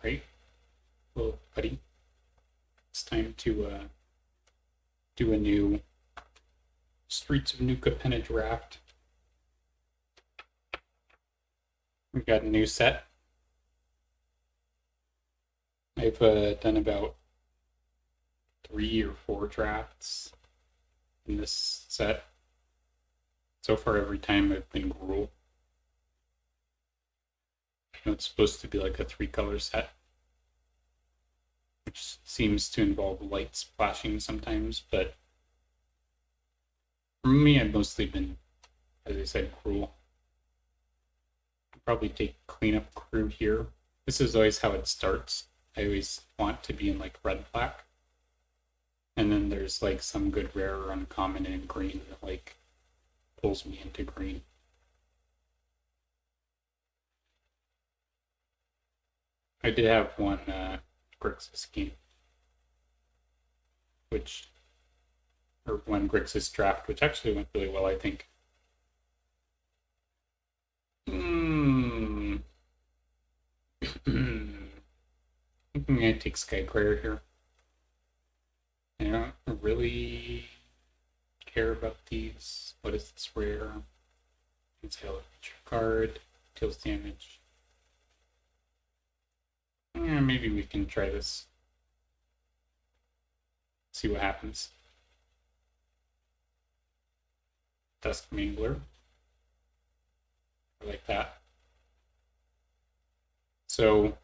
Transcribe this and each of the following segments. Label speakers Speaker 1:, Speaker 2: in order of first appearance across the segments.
Speaker 1: Right? Well, buddy, it's time to do a new Streets of New Capenna draft. We've got a new set. I've done about 3 or 4 drafts in this set. So far, every time I've been Gruul. It's supposed to be like a 3-color set, which seems to involve light splashing sometimes, but for me, I've mostly been, as I said, Gruul. I'll probably take Cleanup Crew here. This is always how it starts. I always want to be in like red-black. And then there's like some good rare or uncommon in green that like pulls me into green. I did have one Grixis game, or one Grixis draft, which actually went really well, I think. I'm gonna take Skyclayer here. I don't really care about these. What is this rare? Exile a creature card, deals damage. Yeah, maybe we can try this. See what happens. Dusk Mangler. I like that. So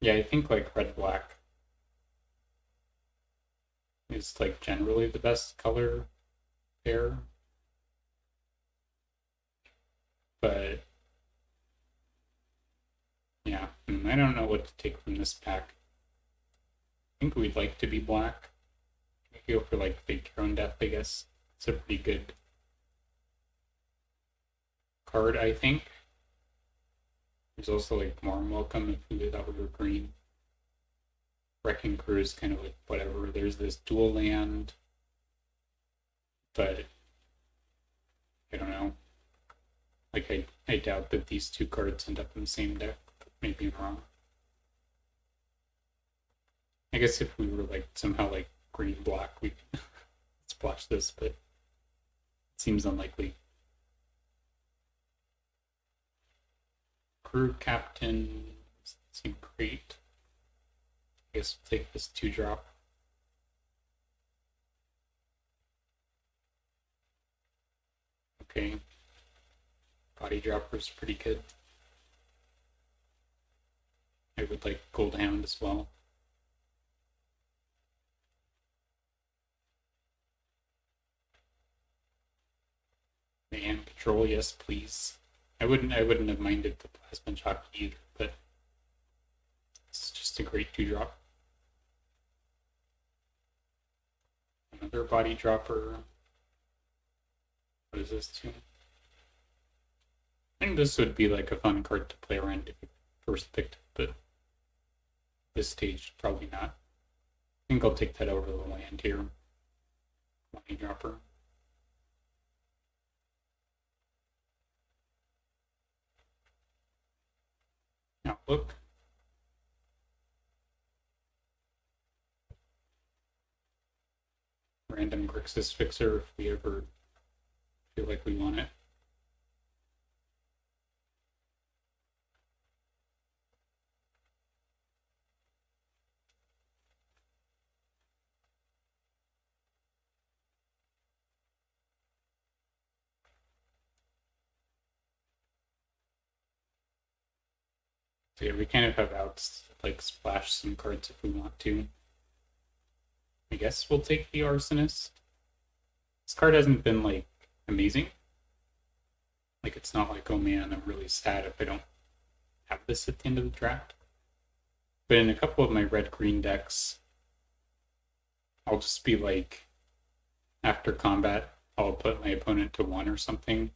Speaker 1: yeah, I think like red-black is like generally the best color pair. But yeah, I don't know what to take from this pack. I think we'd like to be black. We go for like Fake Your Own Death, I guess. It's a pretty good card, I think. There's also like More Welcome if we did Outer Green. Wrecking Crew is kind of like whatever. There's this dual land, but I don't know. Like I doubt that these 2 cards end up in the same deck. But maybe I'm wrong. I guess if we were like somehow like green black, we could splash this, but it seems unlikely. Crew Captain seem great. I guess we'll take this 2-drop. Okay. Body Dropper's pretty good. I would like Gold Hound as well. Man Patrol, yes, please. I wouldn't have minded the Plasma Jockey either, but it's just a great 2-drop. Another Body Dropper. What is this too? I think this would be like a fun card to play around if you first picked it, but this stage probably not. I think I'll take that over the land here. Body Dropper. Outlook. Random Grixis Fixer if we ever feel like we want it. So yeah, we kind of have outs like splash some cards if we want to. I guess we'll take the Arsonist. This card hasn't been like amazing. Like it's not like, oh man, I'm really sad if I don't have this at the end of the draft. But in a couple of my red-green decks, I'll just be like, after combat, I'll put my opponent to 1 or something,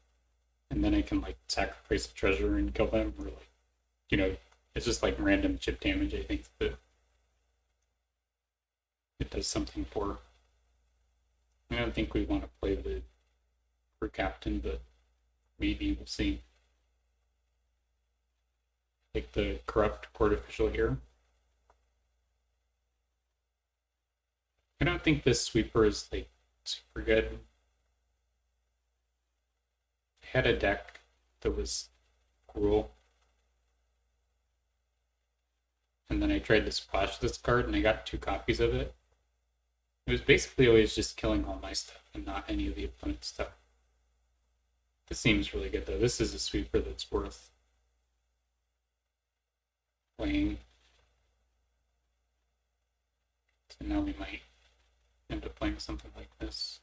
Speaker 1: and then I can like sacrifice a treasure and kill them, or like, it's just like random chip damage, I think, that it does something for. I don't think we want to play the Crew Captain, but Maybe, we'll see. Like the corrupt court official here. I don't think this sweeper is like super good. I had a deck that was cruel, and then I tried to splash this card and I got 2 copies of it. It was basically always just killing all my stuff and not any of the opponent's stuff. This seems really good though. This is a sweeper that's worth playing. So now we might end up playing something like this.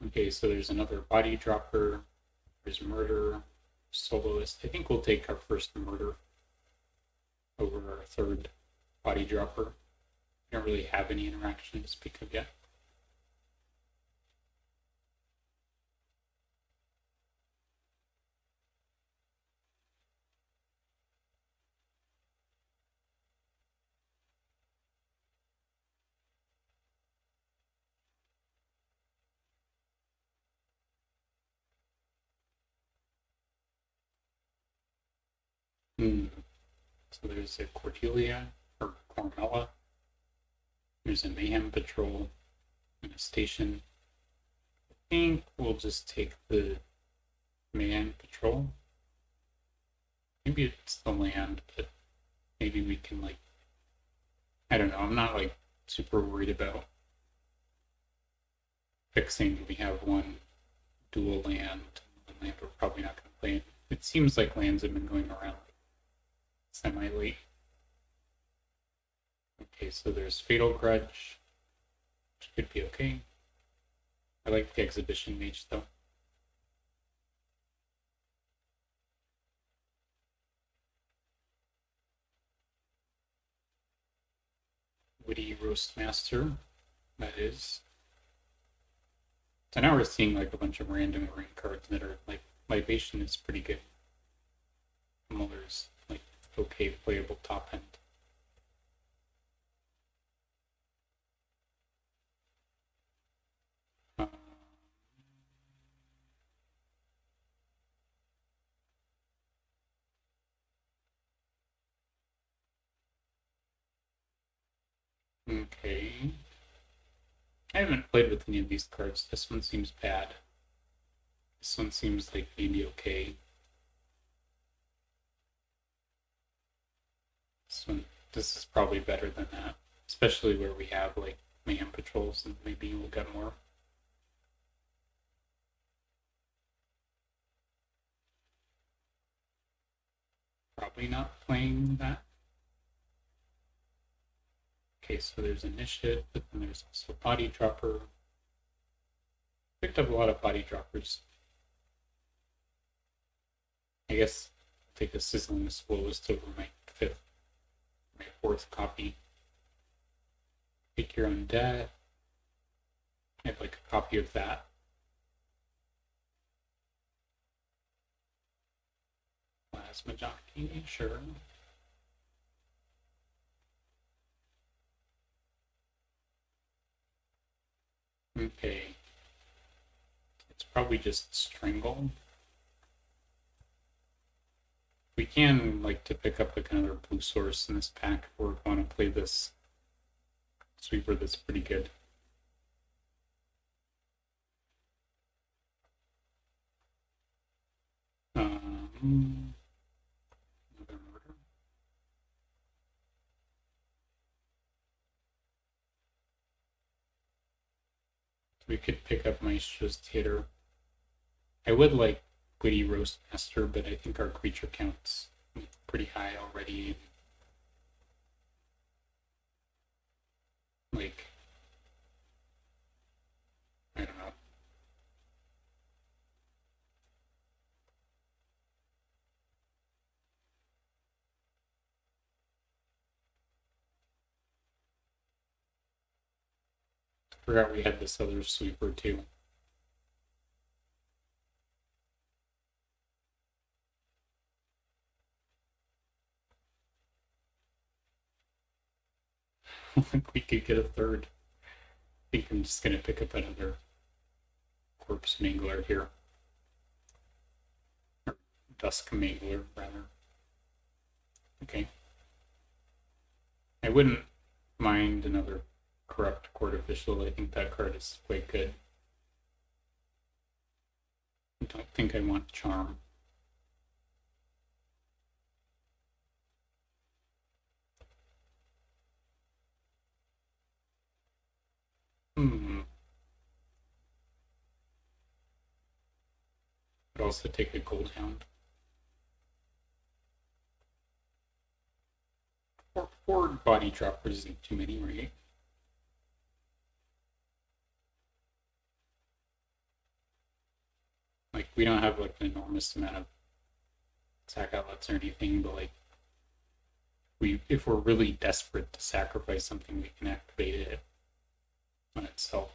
Speaker 1: Okay, so there's another body dropper. There's murder, soloist. I think we'll take our first murder over our third body dropper. We don't really have any interaction to speak of yet. So there's a Cordelia or Cormella. There's a Mayhem Patrol and a station. I think we'll just take the Mayhem Patrol. Maybe it's the land, but maybe we can like, I don't know. I'm not like super worried about fixing. We have one dual land. One land we're probably not going to play. It seems like lands have been going around semi-late. Okay, so there's Fatal Grudge, which could be okay. I like the Exhibition Mage though. Witty Roastmaster, that is. So now we're seeing like a bunch of random green cards that are like Libation is pretty good. Muller's like okay playable top end. Okay. I haven't played with any of these cards. This one seems bad. This one seems like maybe okay. This is probably better than that, especially where we have like Mayhem Patrols and maybe we'll get more. Probably not playing that. Okay, so there's Initiate, but then there's also Body Dropper. Picked up a lot of Body Droppers. I guess I'll take a Sizzling Slowest over my fourth copy. Take Your Own Death. I have like a copy of that. Plasma Jockey, sure. Okay. It's probably just Strangle. We can like to pick up like another blue source in this pack if we're going to play this sweeper that's pretty good. Another murder. We could pick up Maestro's Theater. I would like Witty Roastmaster, but I think our creature count's pretty high already. Like, I don't know. I forgot we had this other sweeper too. We could get a third. I think I'm just gonna pick up another Corpse Mangler here. Or Dusk Mangler, rather. Okay. I wouldn't mind another Corrupt Court Official. I think that card is quite good. I don't think I want Charm. I'd also take a Gold Hound. Four body droppers isn't too many, right? Like, we don't have like an enormous amount of sack outlets or anything, but like, if we're really desperate to sacrifice something, we can activate it on itself.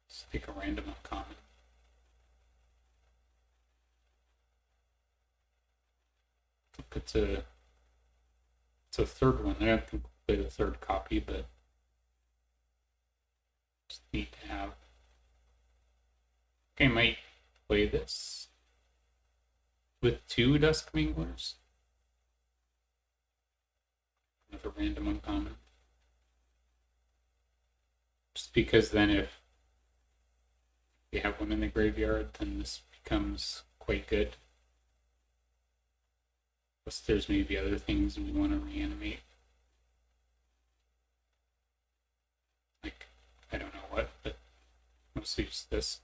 Speaker 1: Let's pick a random uncommon. It's a third one. I don't think we'll play the third copy, but just need to have. Okay, I might play this with 2 Dusk Manglers. Another random uncommon. Just because then if we have one in the graveyard, then this becomes quite good. Plus there's maybe other things we want to reanimate. Like, I don't know what, but mostly just this.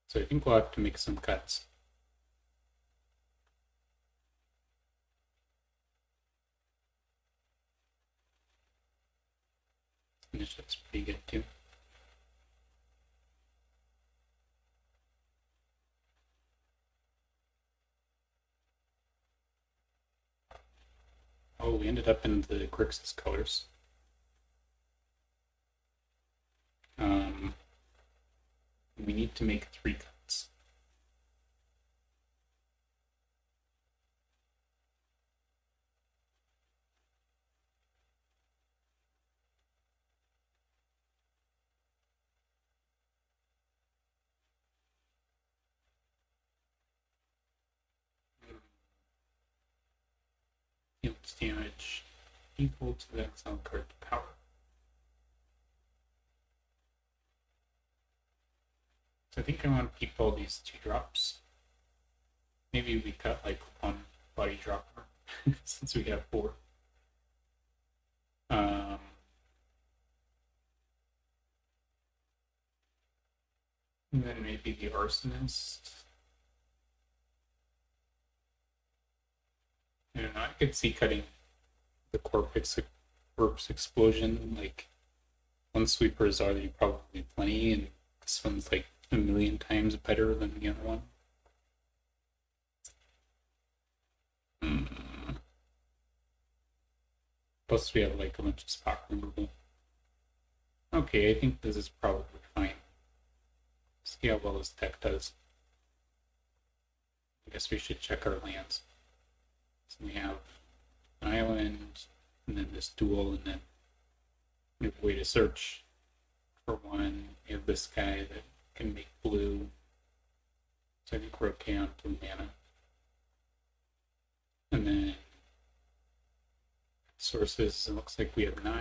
Speaker 1: So I think we'll have to make some cuts. Initiative's pretty good too. Oh, we ended up in the Grixis colors. We need to make 3 cuts. Deals damage equal to the exile card power. So I think I want to keep all these 2 drops. Maybe we cut like 1 body dropper since we have 4. And then maybe the Arsonist. I don't know, I could see cutting the Corpse Explosion. Like, 1 Sweeper is already probably plenty, and this one's like a million times better than the other one. Plus we have like a bunch of spot removal. Okay, I think this is probably fine. See how well this deck does. I guess we should check our lands. So we have an island, and then this duel, and then we have a way to search for one. We have this guy that can make blue. So I think we're okay on blue mana. And then sources, it looks like we have 9.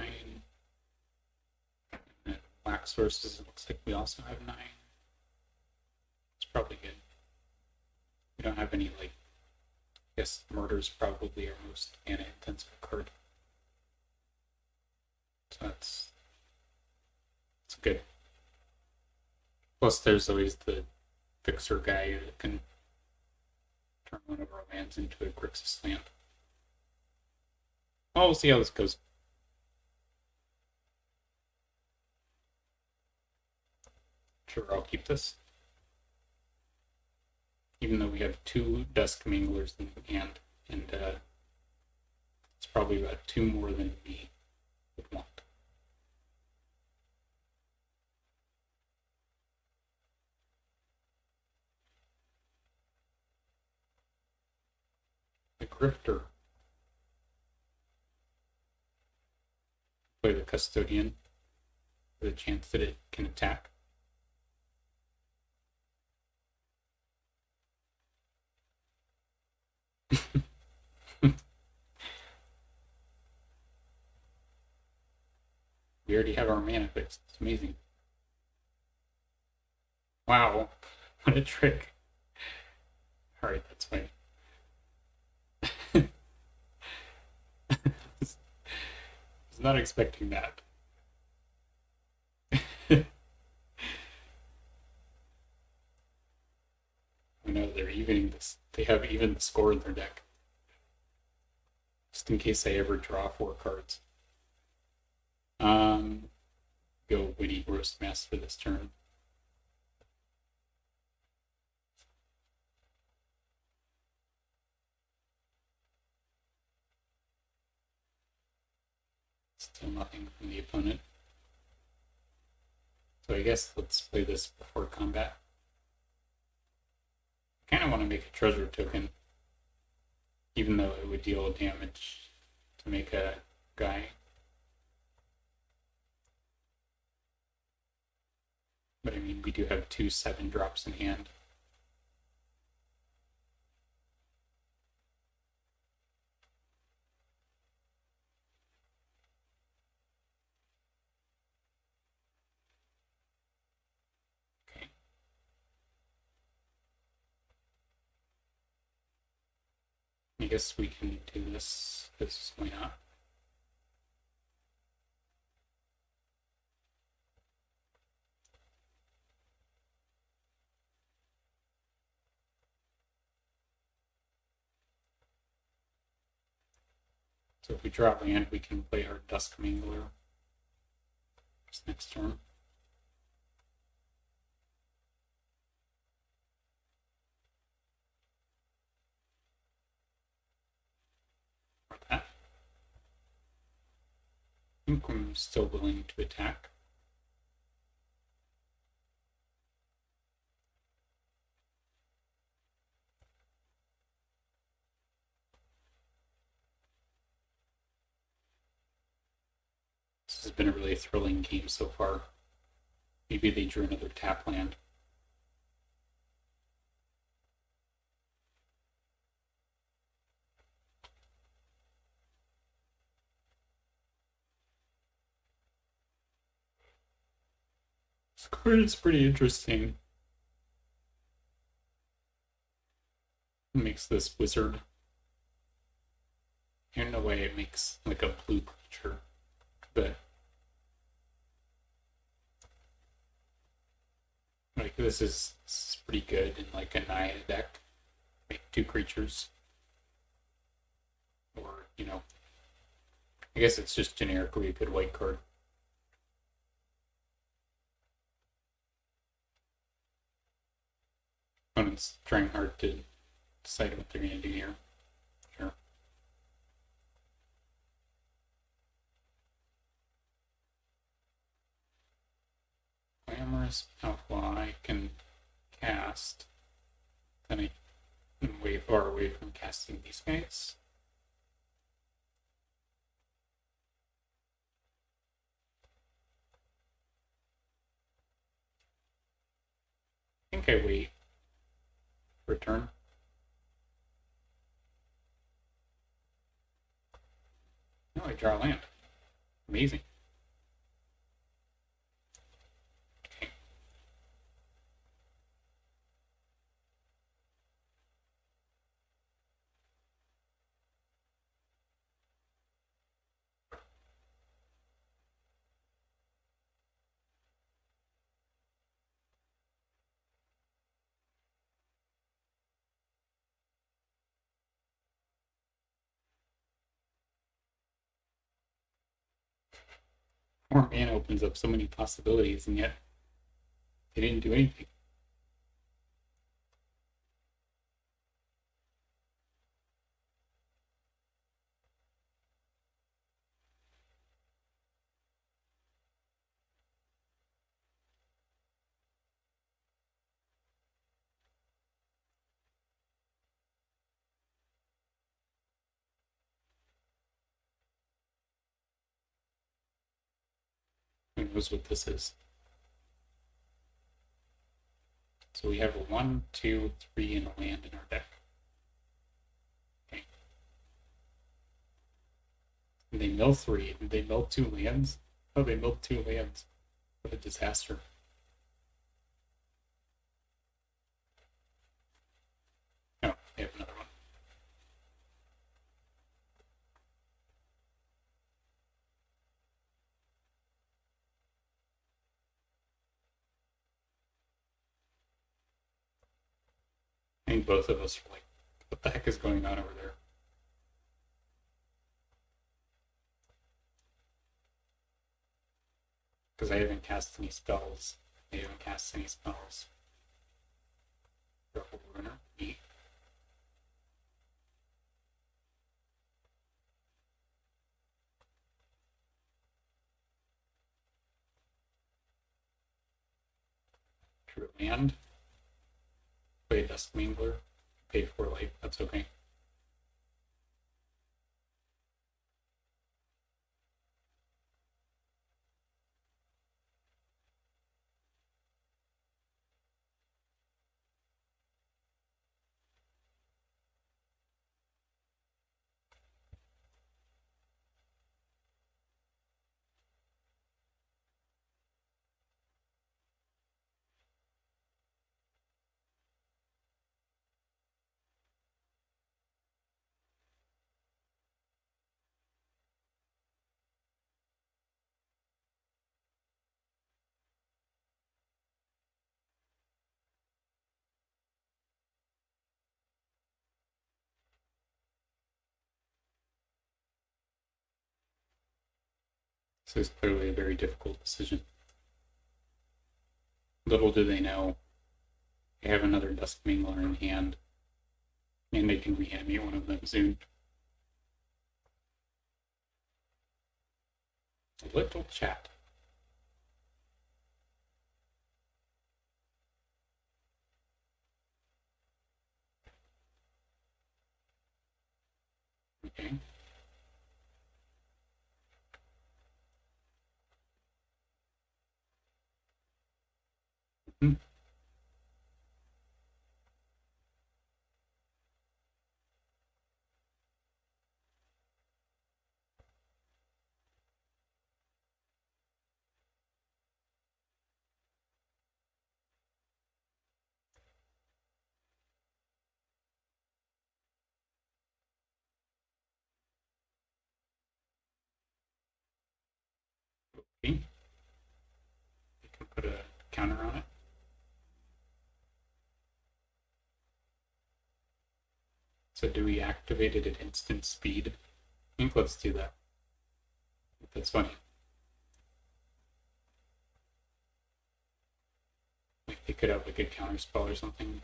Speaker 1: And then black sources, it looks like we also have 9. It's probably good. We don't have any, like, I guess murder's probably our most mana intensive card. So that's good. Plus there's always the fixer guy that can turn one of our lands into a Grixis land. Well, we'll see how this goes. Sure, I'll keep this. Even though we have 2 Dusk Manglers in hand, and it's probably about 2 more than we would want. the Grifter. Play the Custodian with a chance that it can attack. We already have our mana fixed. It's amazing. Wow, what a trick. Alright, that's fine. I was not expecting that. I know they're evening this. They have even the score in their deck. Just in case I ever draw 4 cards. Go Witty Roast Master this turn. Still nothing from the opponent. So I guess let's play this before combat. I kind of want to make a treasure token, even though it would deal damage to make a guy. But I mean, we do have 2 7-drops in hand. Okay. I guess we can do this, because why not? So if we draw land, we can play our Dusk Mangler next turn. Or that. I think I'm still willing to attack. This has been a really thrilling game so far. Maybe they drew another tap land. This card is pretty interesting. It makes this wizard. In a way, it makes like a blue creature, but like this is pretty good in like a Naya deck. Make 2 creatures, or I guess it's just generically a good white card. Opponent's trying hard to decide what they're going to do here. Sure. Glamorous Outlaw I can cast. Then I'm way far away from casting these guys. I think I wait for a turn. No, I draw land. Amazing. Okay. More mana opens up so many possibilities, and yet they didn't do anything. knows what this is. So we have a 1, 2, 3, and a land in our deck. Okay. And they mill 3. Did they mill 2 lands? Oh, they milled 2 lands. What a disaster. Oh, they have another one. I think both of us are like, what the heck is going on over there? Because I haven't cast any spells. They haven't cast any spells. Purple Runner. Neat. Drew a land. Play a Dusk Mangler. Pay 4 life. That's okay. This is clearly a very difficult decision. Little do they know, they have another Dusk Mangler in hand, and they can reanimate one of them soon. A little chat. Okay. Mm-hmm. Okay. You can put a counter on it. So do we activate it at instant speed? I think let's do that. That's funny. Like they could have like a counter spell or something.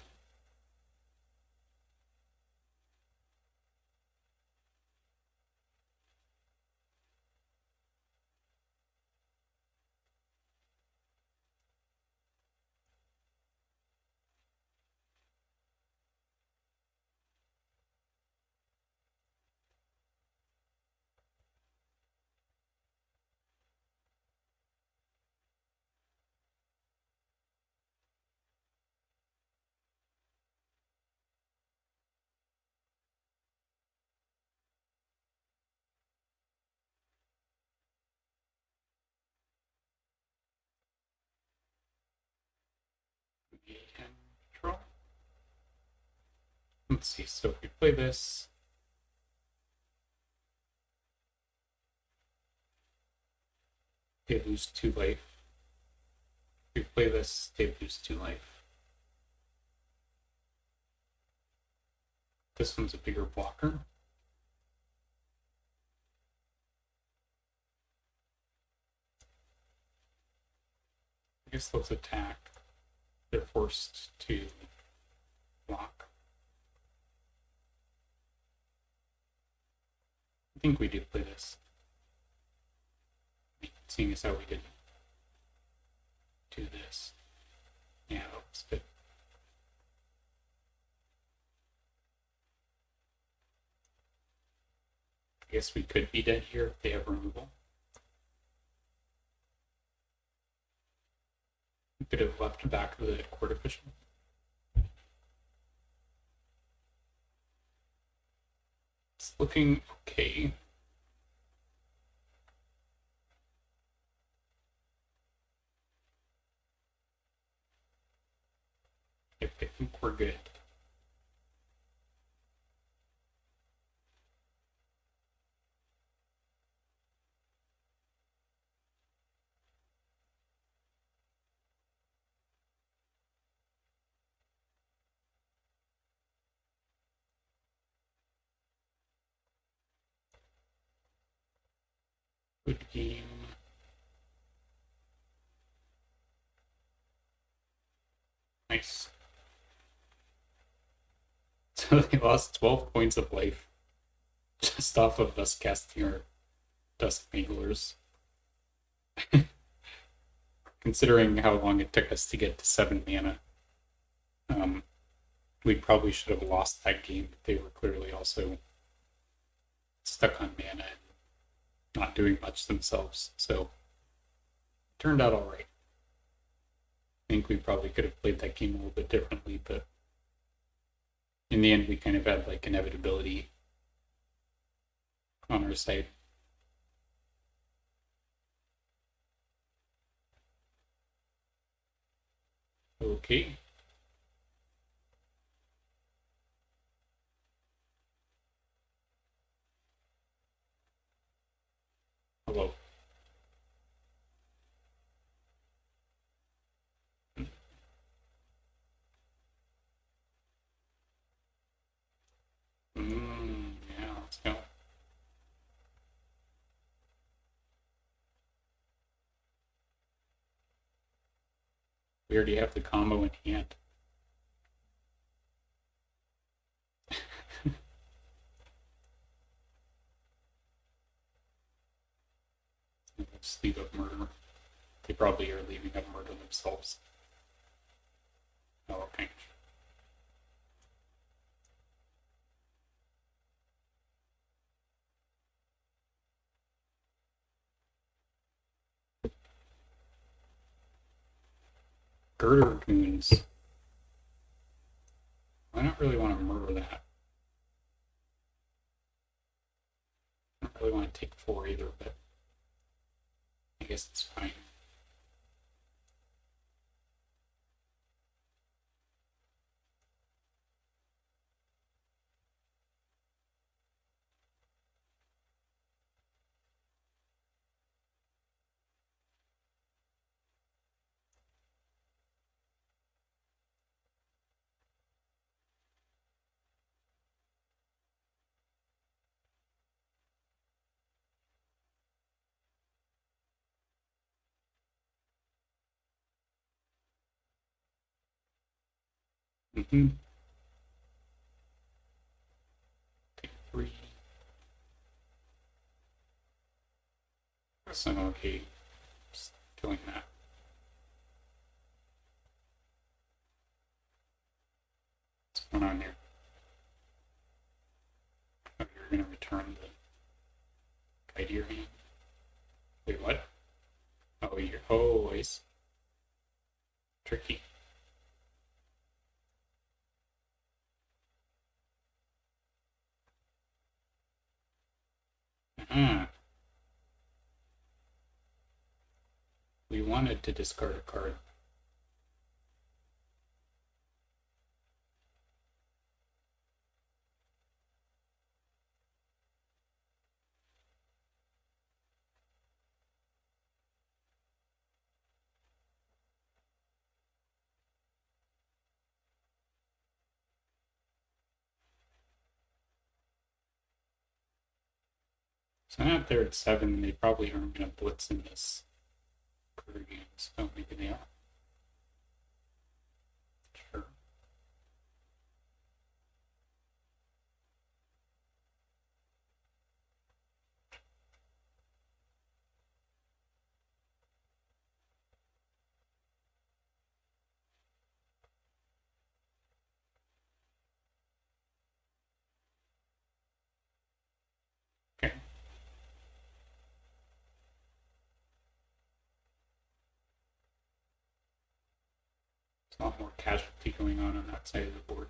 Speaker 1: Control. Let's see. So if we play this, they lose 2 life. If we play this, they lose 2 life. This one's a bigger blocker. I guess let's attack. They're forced to block. I think we do play this. Seeing as how we didn't do this. Yeah, that was good. I guess we could be dead here if they have removal. Could have left back the court official. It's looking okay. I think we're good. Good game. Nice. So they lost 12 points of life just off of us casting our Dusk Manglers. Considering how long it took us to get to 7 mana, we probably should have lost that game. They were clearly also stuck on mana and not doing much themselves. So it turned out all right. I think we probably could have played that game a little bit differently, but in the end, we kind of had like inevitability on our side. Okay. Hello. Yeah, let's go. We already have the combo in hand. Let's leave up murder. They probably are leaving up murder themselves. Oh, okay. Girder goons. I don't really want to murder that. I don't really want to take 4 either, but I guess it's fine. Mm-hmm. Take 3. So, okay. Just killing that. What's going on here? Oh, you're going to return the guy to your hand. Wait, what? Oh, you're. Oh, it's tricky. Uh-huh. We wanted to discard a card. So now that they're at 7, they probably aren't going to blitz in this career game. So maybe they are. Sure. Okay. There's a lot more casualty going on that side of the board.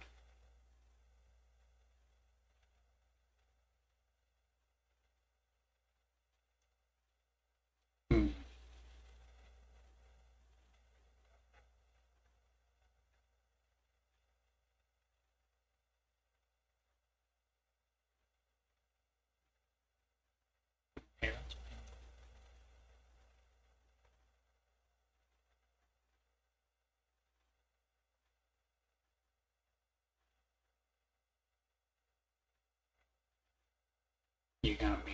Speaker 1: Hmm. Okay, you got me.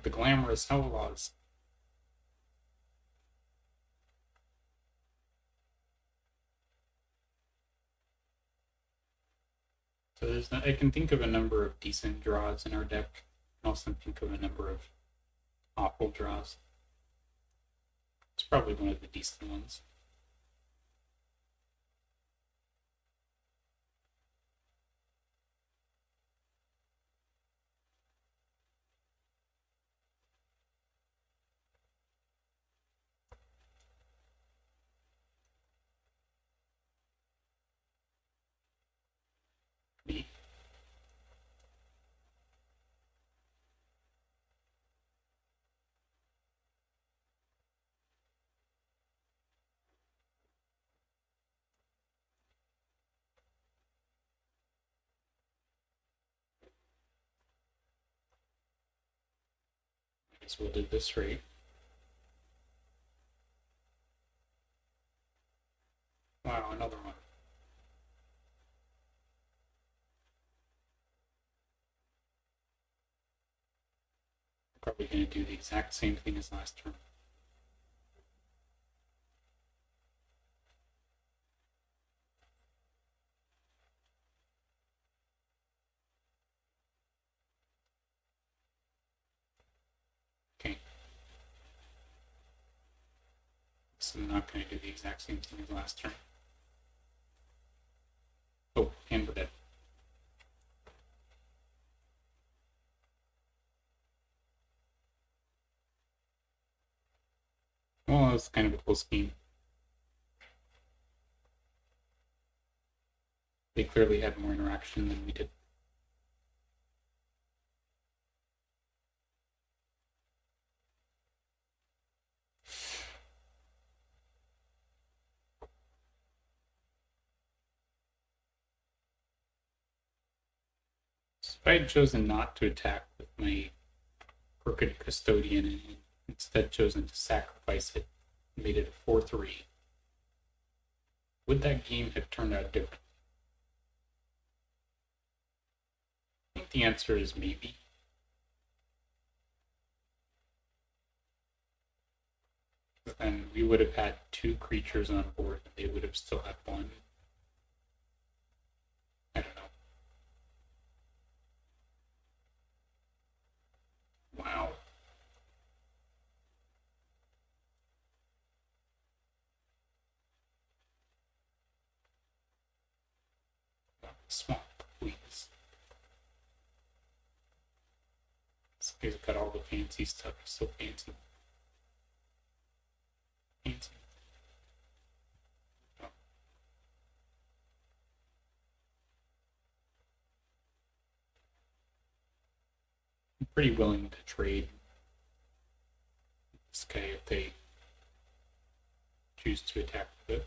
Speaker 1: The glamorous outlaws. So I can think of a number of decent draws in our deck. I can also think of a number of awful draws. It's probably one of the decent ones. Me. I guess we'll do this right. Wow, another one. Probably going to do the exact same thing as last turn. Okay. So I'm not going to do the exact same thing as last turn. Oh, and we're dead. Well, that was kind of a close game. They clearly had more interaction than we did. So if I had chosen not to attack with my Crooked Custodian and instead chosen to sacrifice it, made it a 4-3, would that game have turned out different? I think the answer is maybe. Then we would have had 2 creatures on board and they would have still had 1. I don't know. Wow. Swamp, please. This guy's got all the fancy stuff. He's so fancy. Fancy. Oh. I'm pretty willing to trade this guy if they choose to attack with it.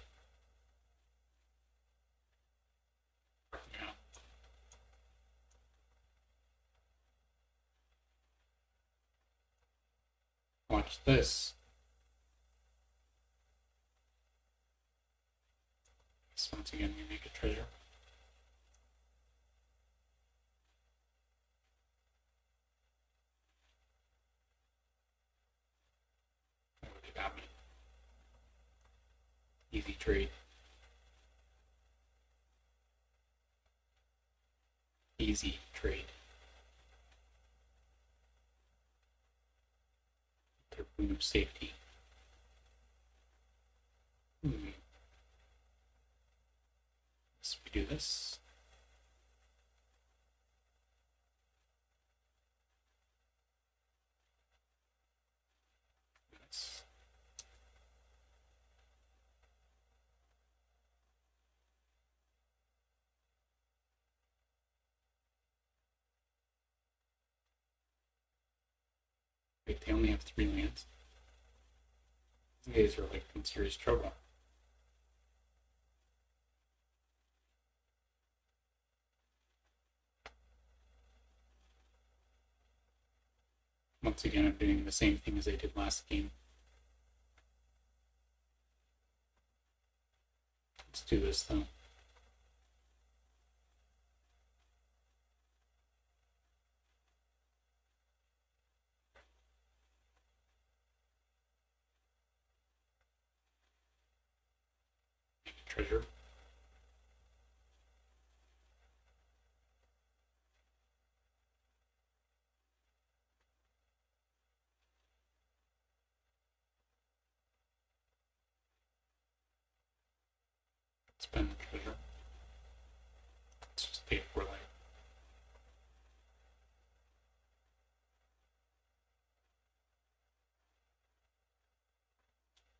Speaker 1: Yeah. Watch this. So once again, we make a treasure. Oh, they got me. Easy trade. Easy trade. Their boon of safety. this. This. Wait, they only have 3 lands. These guys are like in serious trouble. Once again, I'm doing the same thing as I did last game. Let's do this though. Treasure. Spend the treasure. Let's just pay for life.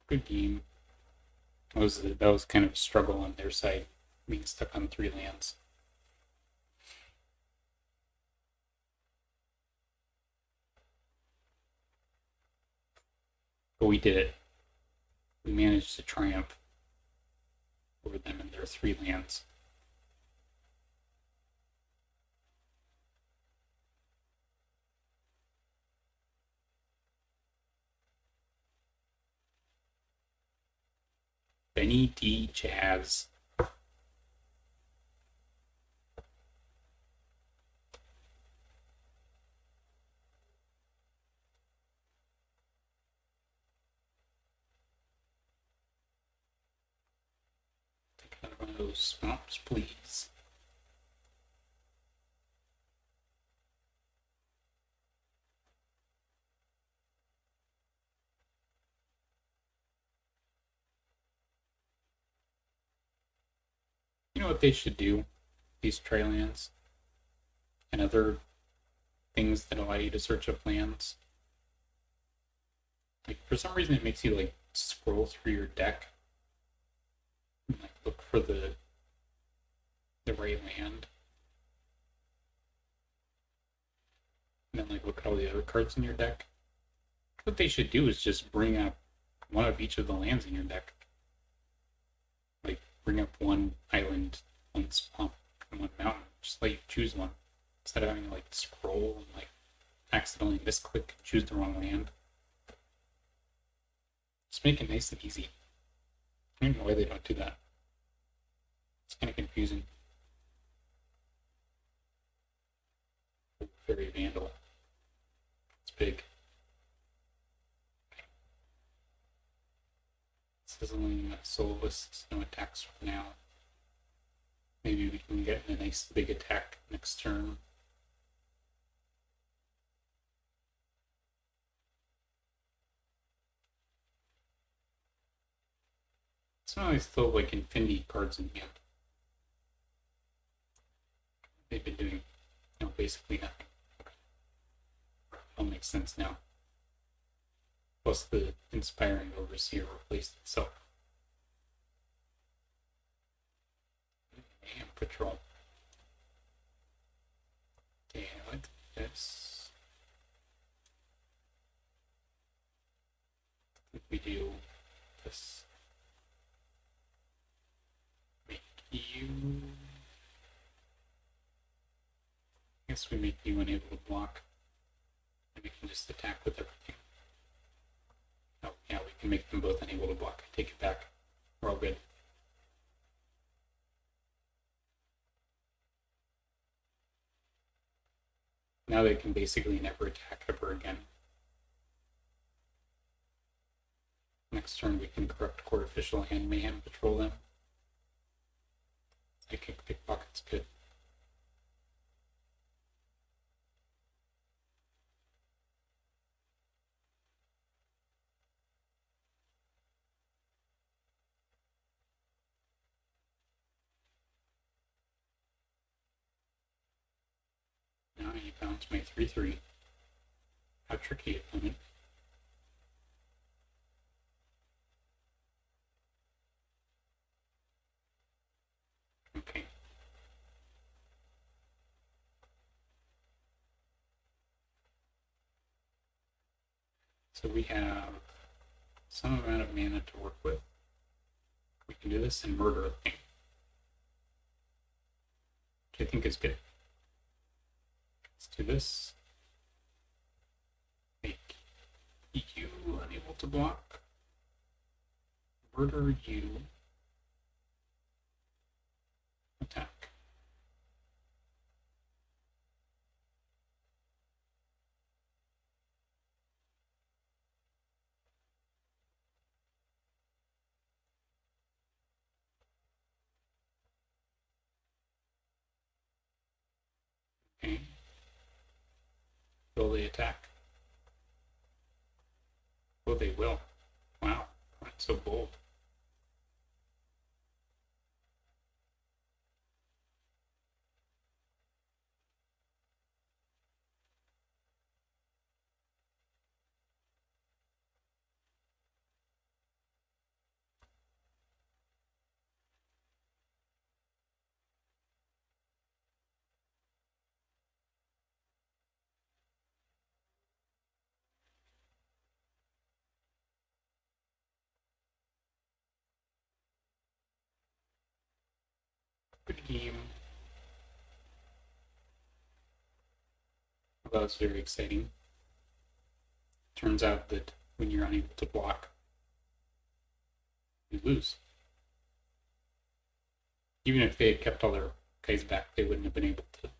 Speaker 1: Good game. That was kind of a struggle on their side, being stuck on 3 lands. But we did it. We managed to triumph over them and their 3 lands. Benny D. Jazz. Take another one of those swamps, please. You know what they should do? These tri lands and other things that allow you to search up lands. Like for some reason, it makes you like scroll through your deck and like look for the right land, and then like look at all the other cards in your deck. What they should do is just bring up one of each of the lands in your deck. Like bring up one island, one swamp, and one mountain. Just let you choose one instead of having to like scroll and like accidentally misclick and choose the wrong land. Just make it nice and easy. I don't know why they don't do that. It's kind of confusing. Fairy Vandal. It's big. Sizzling Soulless, no attacks for now. Maybe we can get a nice big attack next turn. Somehow I still like Infinity cards in hand. They've been doing, basically nothing. All makes sense now. Plus the Inspiring Overseer replaced itself. And Patrol. Okay, like this. I think we do this. Make you. I guess we make you unable to block. And we can just attack with everything. Oh, yeah, we can make them both unable to block. I take it back. We're all good. Now they can basically never attack ever again. Next turn we can corrupt Court Official and Mayhem Patrol them. I kick Pickpocket's good. down to my 3/3. How tricky, opponent. Okay. So we have some amount of mana to work with. We can do this and murder a thing, which I think is good. Let's do this. Make you unable to block. Murder you. Attack. Okay. Will they attack? Oh, they will. Wow, that's so bold. Good game. Well, that was very exciting. Turns out that when you're unable to block, you lose. Even if they had kept all their guys back, they wouldn't have been able to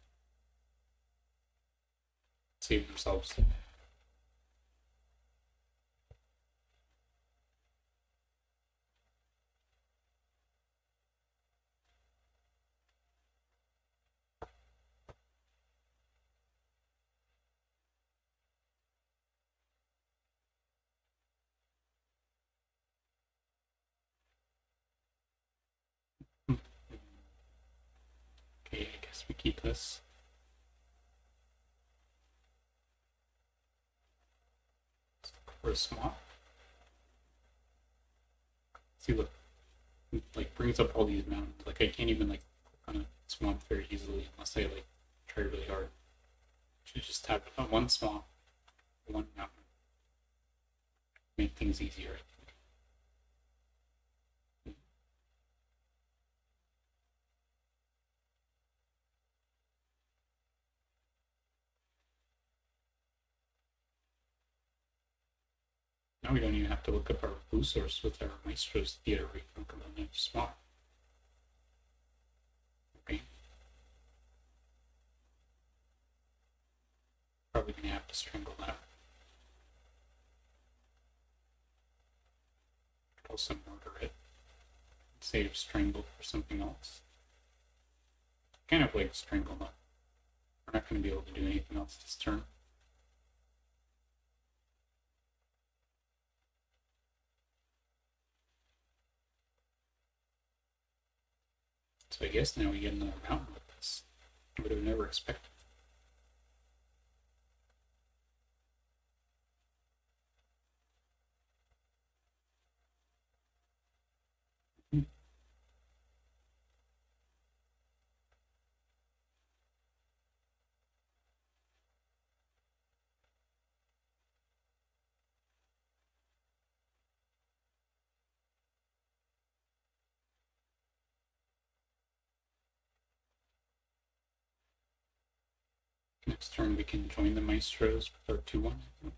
Speaker 1: save themselves. Okay, I guess we keep this. Let's look for a swamp. See, look, it, like brings up all these mountains. Like I can't even like click on a swamp very easily unless I like try really hard. Should just have one swamp, one mountain. Make things easier. Now we don't even have to look up our blue source with our Maestro's Theater. We can look up a new swamp. Okay. Probably gonna have to strangle that. Could also murder it. Save strangle for something else. Kind of like strangle that. We're not going to be able to do anything else this turn. So I guess now we get another mountain with this. I would have never expected. Next turn we can join the Maestros with our 2-1, I think.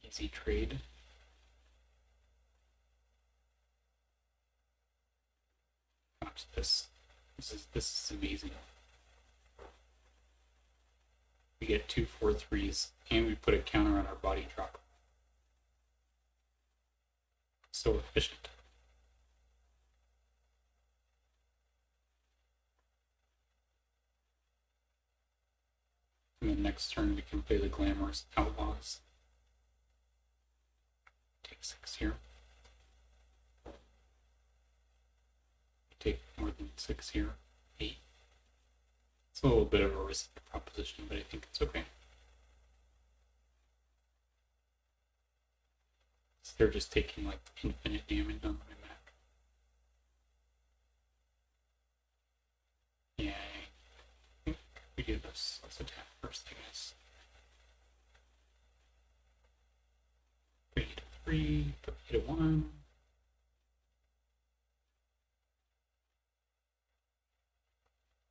Speaker 1: Easy trade. Watch this. This is amazing. We get 2 4/3s, and we put a counter on our body drop. So efficient. And then next turn we can play the Glamorous Outlaws. 6 here. Take more than 6 here. 8. It's a little bit of a risky proposition, but I think it's okay. So they're just taking like infinite damage on my Mac. Yeah, I think we do this. Let's attack first, I guess. 3 to 3, 3 to 1.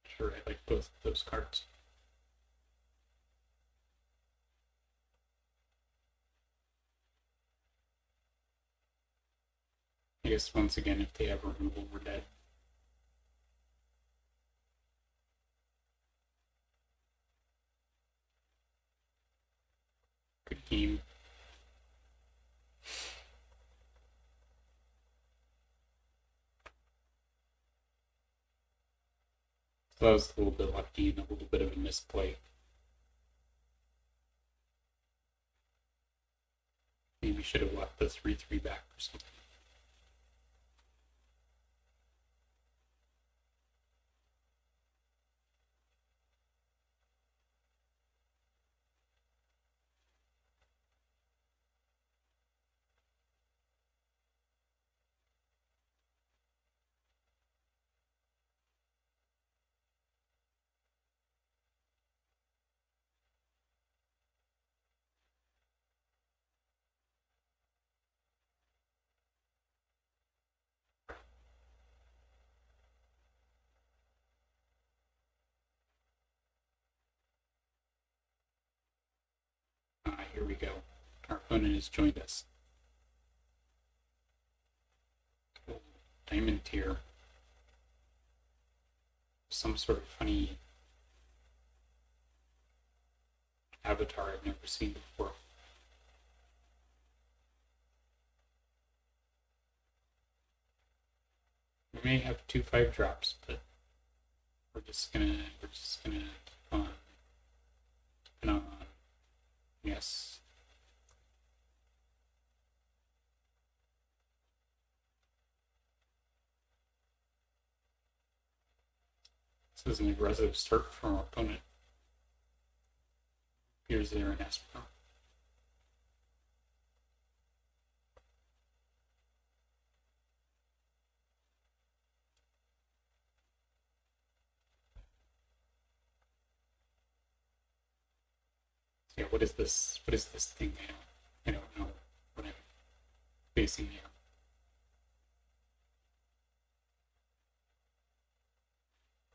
Speaker 1: Sure, I like both of those cards. I guess once again, if they have removal, we're dead. Good game. So that was a little bit lucky and a little bit of a misplay. Maybe should have left the 3/3 back or something. Here we go. Our opponent has joined us. Diamond tier. Some sort of funny avatar I've never seen before. We may have 2/5 drops, but we're just gonna keep on keeping on. Yes. This is an aggressive start from our opponent. Here's there an Esper. Yeah, what is this? What is this thing? I don't know what I'm facing here.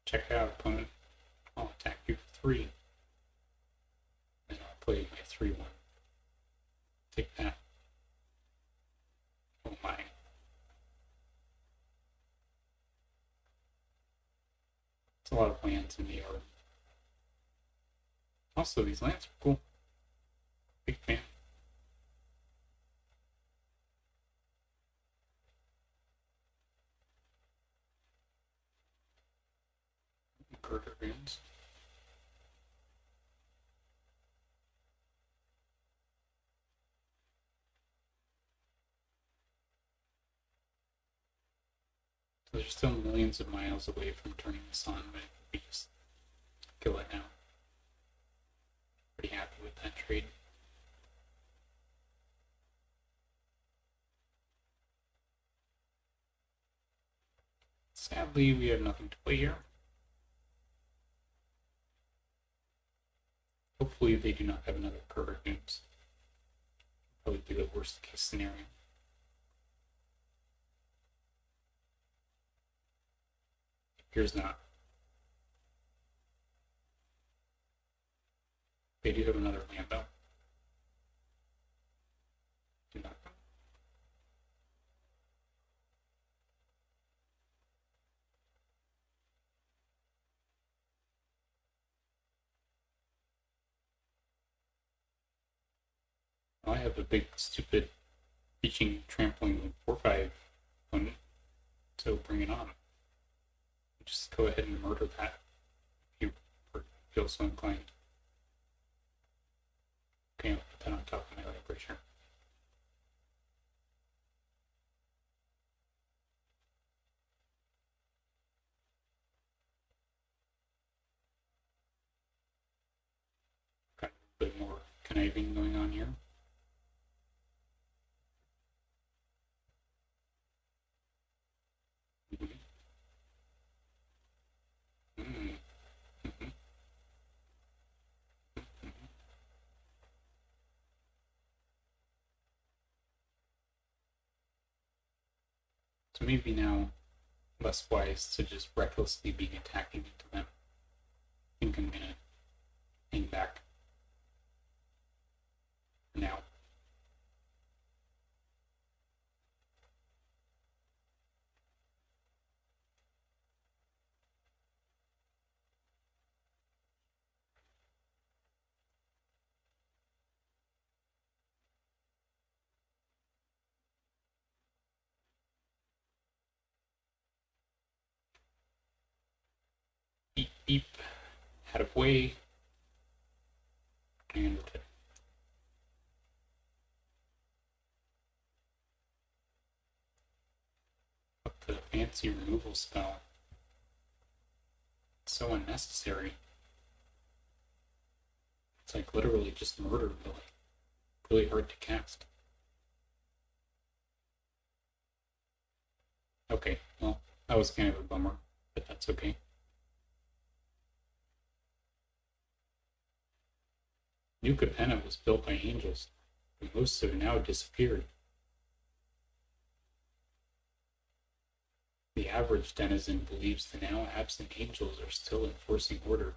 Speaker 1: Check it out, opponent. I'll attack you for 3. Then I'll play my 3/1. Take that. Oh my. It's a lot of lands in the yard. Also, these lands are cool. Big fan. Carter runes. So they're still millions of miles away from turning this on, but we just kill it now. Pretty happy with that trade. Sadly, we have nothing to play here. Hopefully they do not have another Carter runes. Probably be the worst case scenario. Here's not. They do have another land though. Do not. I have a big, stupid, reaching, trampling 4/5 opponent, so bring it on. Just go ahead and murder that if you feel so inclined. Okay, I'll put that on top of my vibration. conniving going on here. So maybe now less wise to just recklessly be attacking into them. I think I'm gonna hang back for now. Beep beep. Out of way. And up the fancy removal spell. It's so unnecessary. It's like literally just murder, really. Really hard to cast. Okay, well, that was kind of a bummer, but that's okay. New Capenna was built by angels, but most have now disappeared. The average denizen believes the now absent angels are still enforcing order,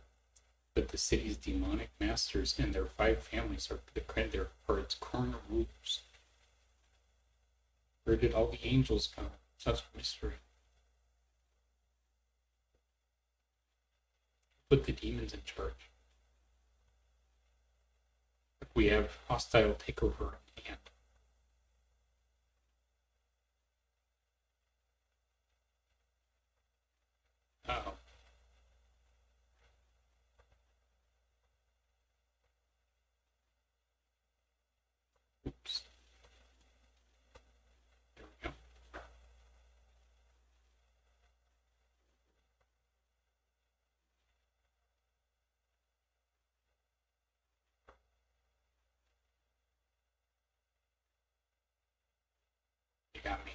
Speaker 1: but the city's demonic masters and their 5 families are its current rulers. Where did all the angels go? Such a mystery. Put the demons in charge. We have hostile takeover in hand. Uh-oh. Oops. There we go. You got me.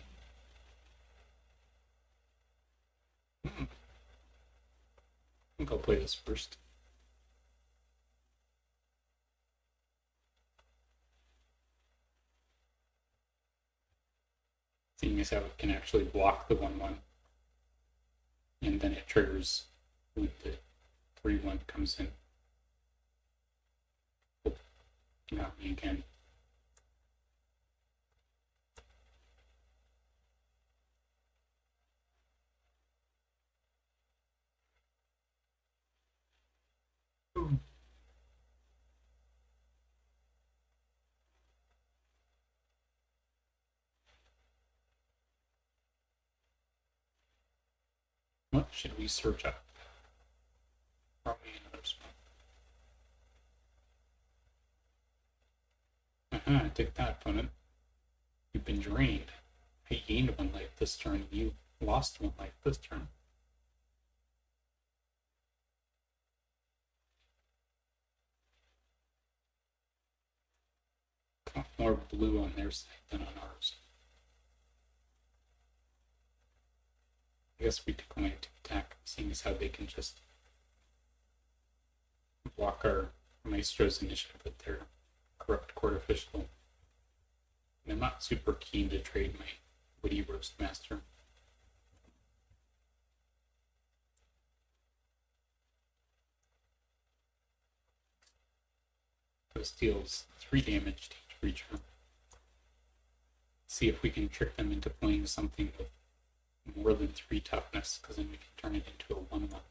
Speaker 1: I think I'll play this first. Seeing as how it can actually block the 1/1. And then it triggers when the 3/1 comes in. Oh, got me again. What should we search up? Probably another spell. Aha, take that, opponent. You've been drained. I gained 1 life this turn. You lost 1 life this turn. Got more blue on their side than on ours. I guess we declined to attack, seeing as how they can just block our Maestro's initiative with their corrupt court official. And I'm not super keen to trade my witty roast master. This deals 3 damage to each creature. See if we can trick them into playing something with more than 3 toughness, because then we can turn it into a 1/1.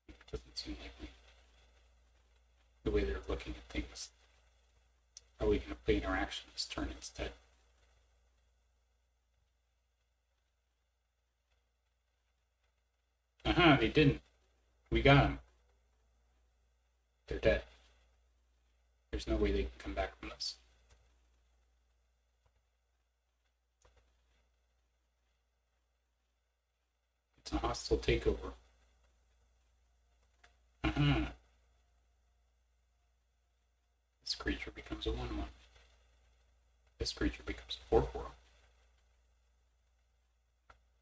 Speaker 1: It doesn't seem likely. The way they're looking at things. Probably going to play interaction this turn instead. Aha, they didn't. We got them. They're dead. There's no way they can come back from this. It's a hostile takeover. Aha. becomes a 1/1. This creature becomes a 4/4.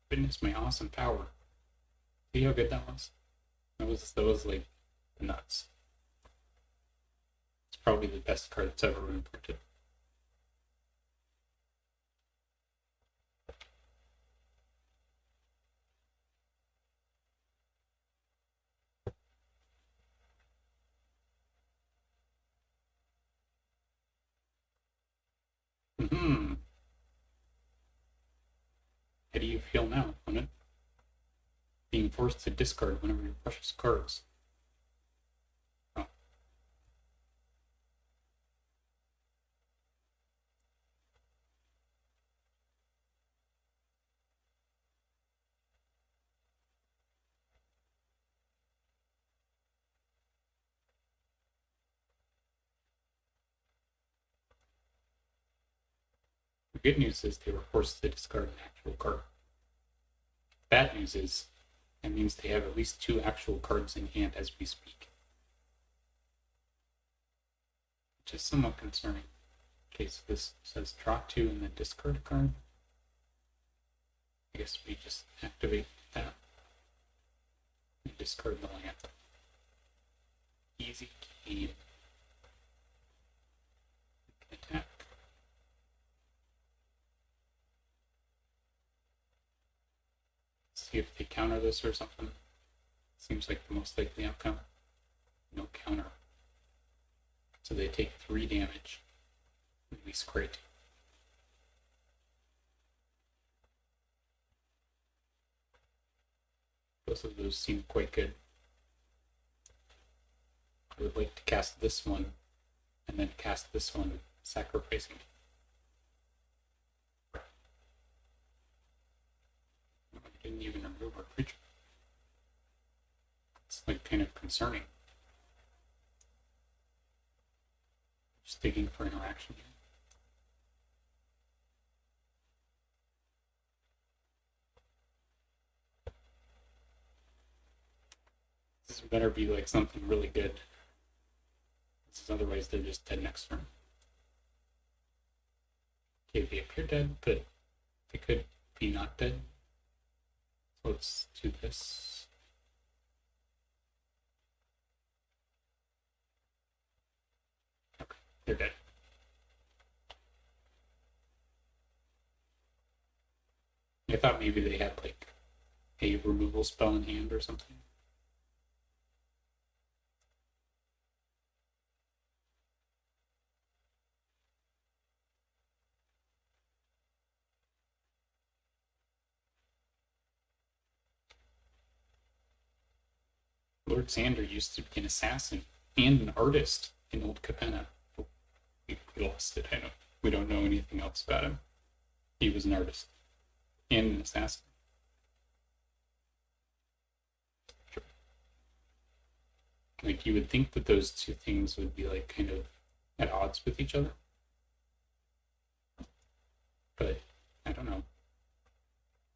Speaker 1: Goodness, my awesome power. See how good that was? That was like nuts. It's probably the best card that's ever been printed. Mm-hmm. How do you feel now, opponent? Being forced to discard one of your precious cards. Oh. The good news is they were forced to discard an actual card. Bad news is that means they have at least 2 actual cards in hand as we speak. Which is somewhat concerning. Okay, so this says draw 2 and then discard a card. I guess we just activate that and discard the land. Easy game. Attack. See if they counter this or something. Seems like the most likely outcome. No counter. So they take 3 damage. At least great. Both of those seem quite good. I would like to cast this one and then cast this one, sacrificing it. I didn't even remove our creature. It's like kind of concerning. Just digging for interaction here. This better be like something really good. Otherwise they're just dead next turn. Okay, they appear dead, but they could be not dead. So let's do this. Okay, they're dead. I thought maybe they had like a removal spell in hand or something. Lord Sander used to be an assassin and an artist in old Capenna. We lost it. We don't know anything else about him. He was an artist and an assassin. Sure. Like you would think that those 2 things would be like kind of at odds with each other, but I don't know.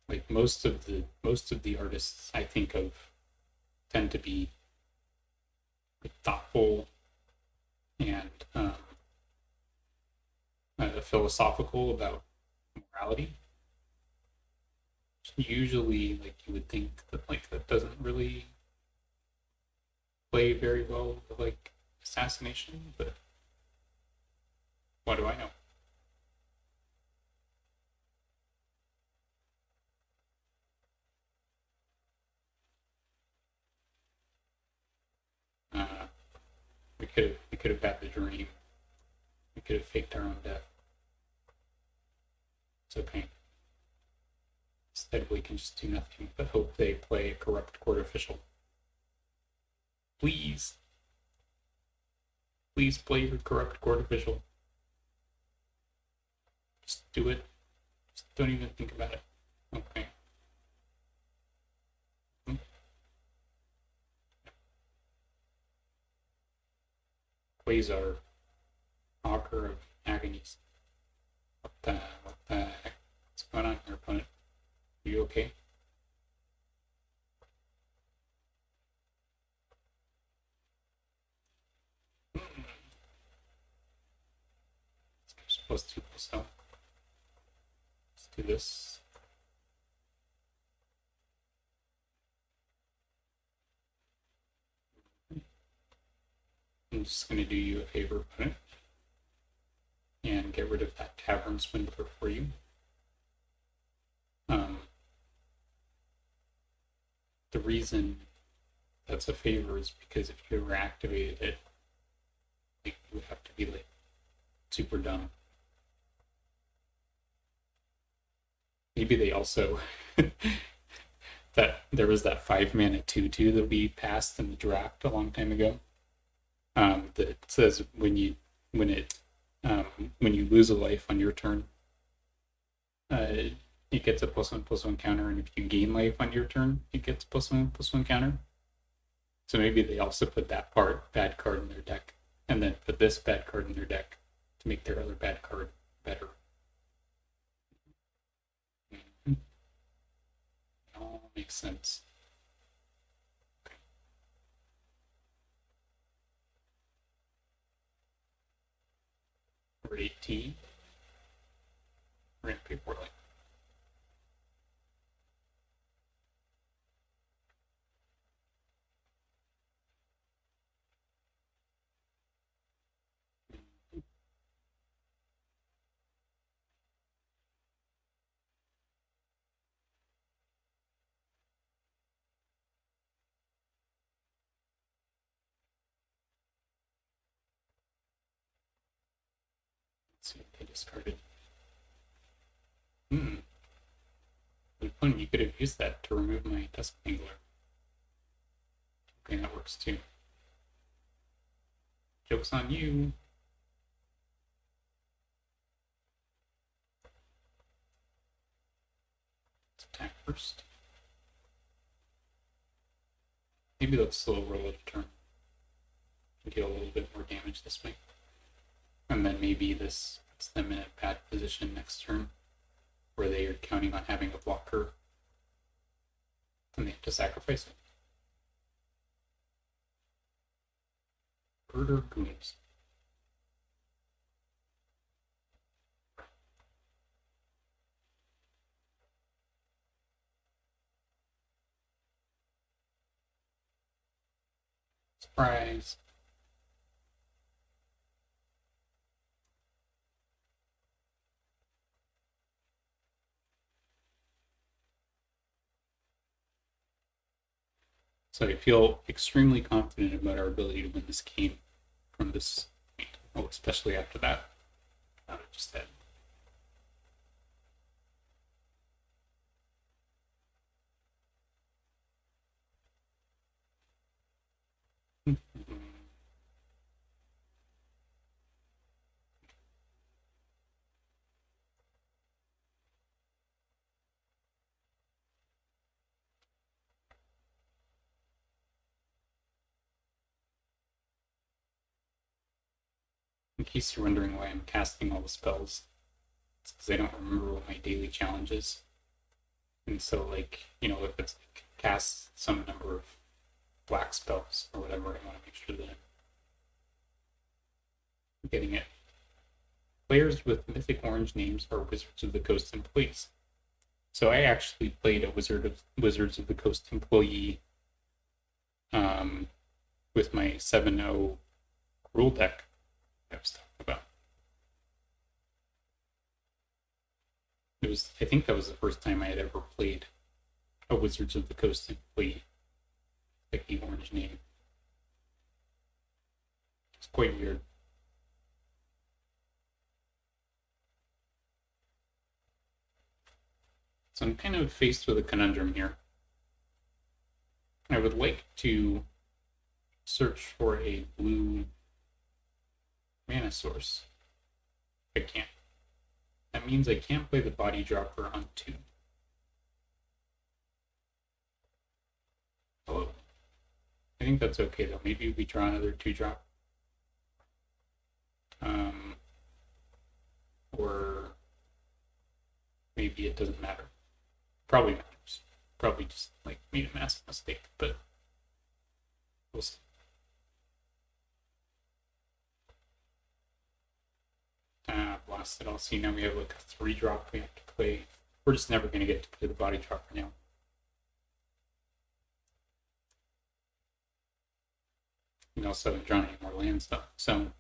Speaker 1: Like most of the artists I think of tend to be thoughtful and philosophical about morality. Usually, like you would think that like that doesn't really play very well with like assassination, but what do I know? We could have had the dream. We could have faked our own death. It's okay. Instead, we can just do nothing but hope they play a corrupt court official. Please. Please play your corrupt court official. Just do it. Just don't even think about it. Okay. Quasar, Hawker of Agonies. What the heck? What's going on here, opponent? Are you okay? +2/+0. Let's do this. I'm just going to do you a favor, opponent, and get rid of that Tavern Swindler for you. The reason that's a favor is because if you ever activated it, like, you would have to be like super dumb. Maybe they also that there was that 5-mana 2/2 that we passed in the draft a long time ago. That says when you lose a life on your turn, it gets a +1/+1 counter, and if you gain life on your turn, it gets +1/+1 counter. So maybe they also put that bad card in their deck, and then put this bad card in their deck to make their other bad card better. It all makes sense. Okay. We're 18. We're gonna pay for like see what they discarded. Good point. You could have used that to remove my Dusk Angler. Okay, that works too. Joke's on you. Let's attack first. Maybe they'll slow roll it a turn and deal a little bit more damage this way. And then maybe this puts them in a bad position next turn, where they are counting on having a blocker, and they have to sacrifice it. Birder Goons. Surprise. So I feel extremely confident about our ability to win this game from this point. Oh, especially after that. Just that. In case you're wondering why I'm casting all the spells, it's because I don't remember what my daily challenge is. And so, like, if it's like cast some number of black spells or whatever, I want to make sure that I'm getting it. Players with mythic orange names are Wizards of the Coast employees. So I actually played a Wizards of the Coast employee with my 7/0 rule deck I was talking about. I think that was the first time I had ever played a Wizards of the Coast employee, like the orange name. It's quite weird. So I'm kind of faced with a conundrum here. I would like to search for a blue mana source. I can't. That means I can't play the body dropper on 2. Hello. I think that's okay though. Maybe we draw another 2-drop. Or maybe it doesn't matter. Probably matters. Probably just like made a massive mistake, but we'll see. Blasted all. See, now we have like a 3-drop we have to play. We're just never going to get to play the body chopper now. We also haven't drawn any more land stuff, so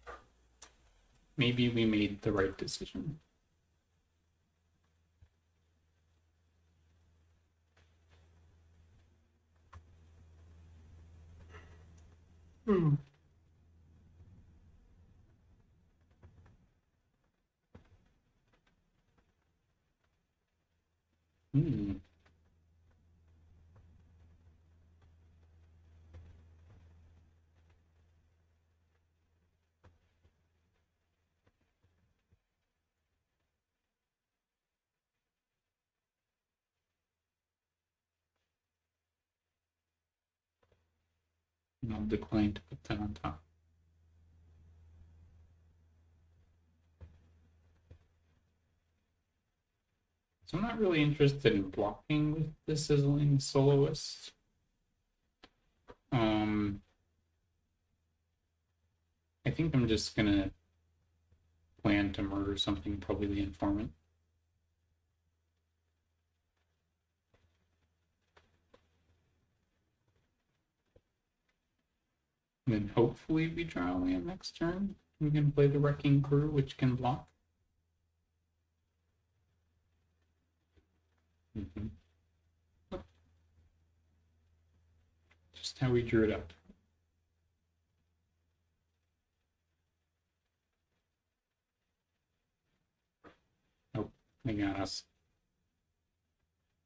Speaker 1: maybe we made the right decision. Hmm. Hmm. I'll decline to put that on top. So I'm not really interested in blocking with the Sizzling Soloist. I think I'm just gonna plan to murder something, probably the Informant. And then hopefully we draw a land next turn. We can play the Wrecking Crew, which can block. Just how we drew it up. Oh, they got us.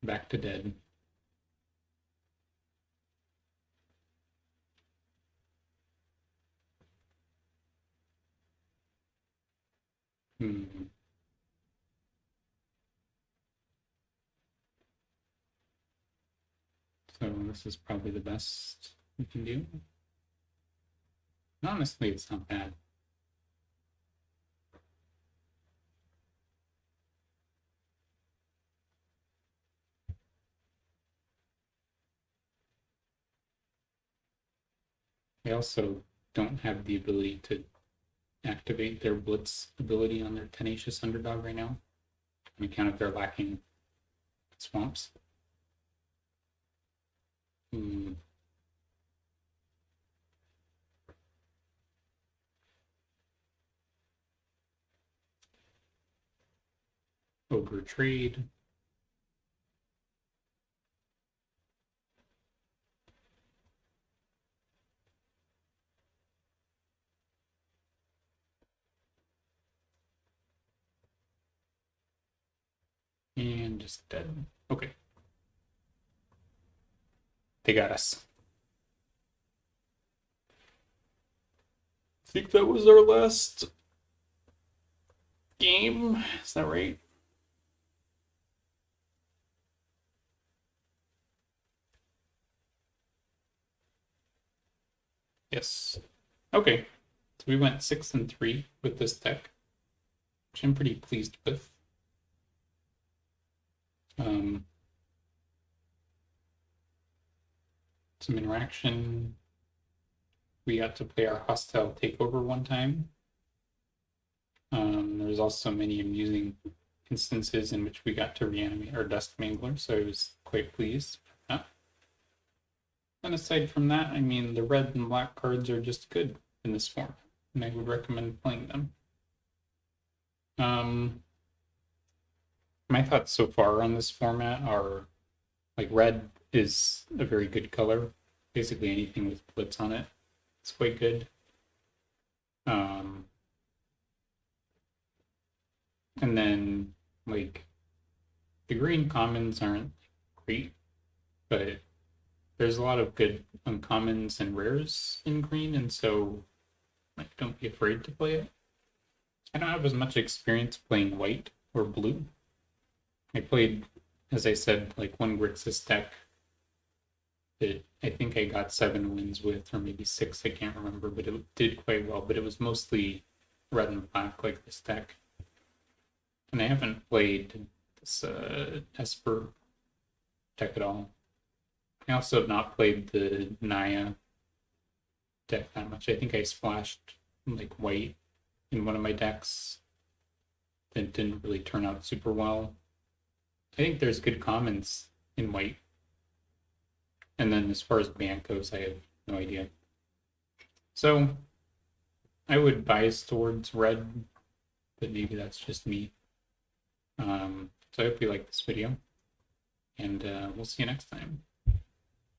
Speaker 1: Back to dead. Hmm. So this is probably the best we can do. Honestly, it's not bad. They also don't have the ability to activate their Blitz ability on their Tenacious Underdog right now, on account of their lacking swamps. Hmm. Ogre trade. And just dead. Okay. They got us. I think that was our last game. Is that right? Yes. Okay. So we went 6-3 with this deck, which I'm pretty pleased with. Some interaction. We got to play our hostile takeover one time. There's also many amusing instances in which we got to reanimate our Dust Mangler, so I was quite pleased with that. And aside from that, I mean, the red and black cards are just good in this form, and I would recommend playing them. My thoughts so far on this format are like red is a very good color. Basically anything with blitz on it, it's quite good. And then like the green commons aren't great, but there's a lot of good uncommons and rares in green, and so like don't be afraid to play it. I don't have as much experience playing white or blue. I played, as I said, like one Grixis deck that I think I got 7 wins with, or maybe 6, I can't remember, but it did quite well. But it was mostly red and black, like this deck. And I haven't played this Esper deck at all. I also have not played the Naya deck that much. I think I splashed like white in one of my decks that didn't really turn out super well. I think there's good commons in white. And then as far as ban goes, I have no idea. So I would bias towards red, but maybe that's just me. So I hope you like this video, and we'll see you next time.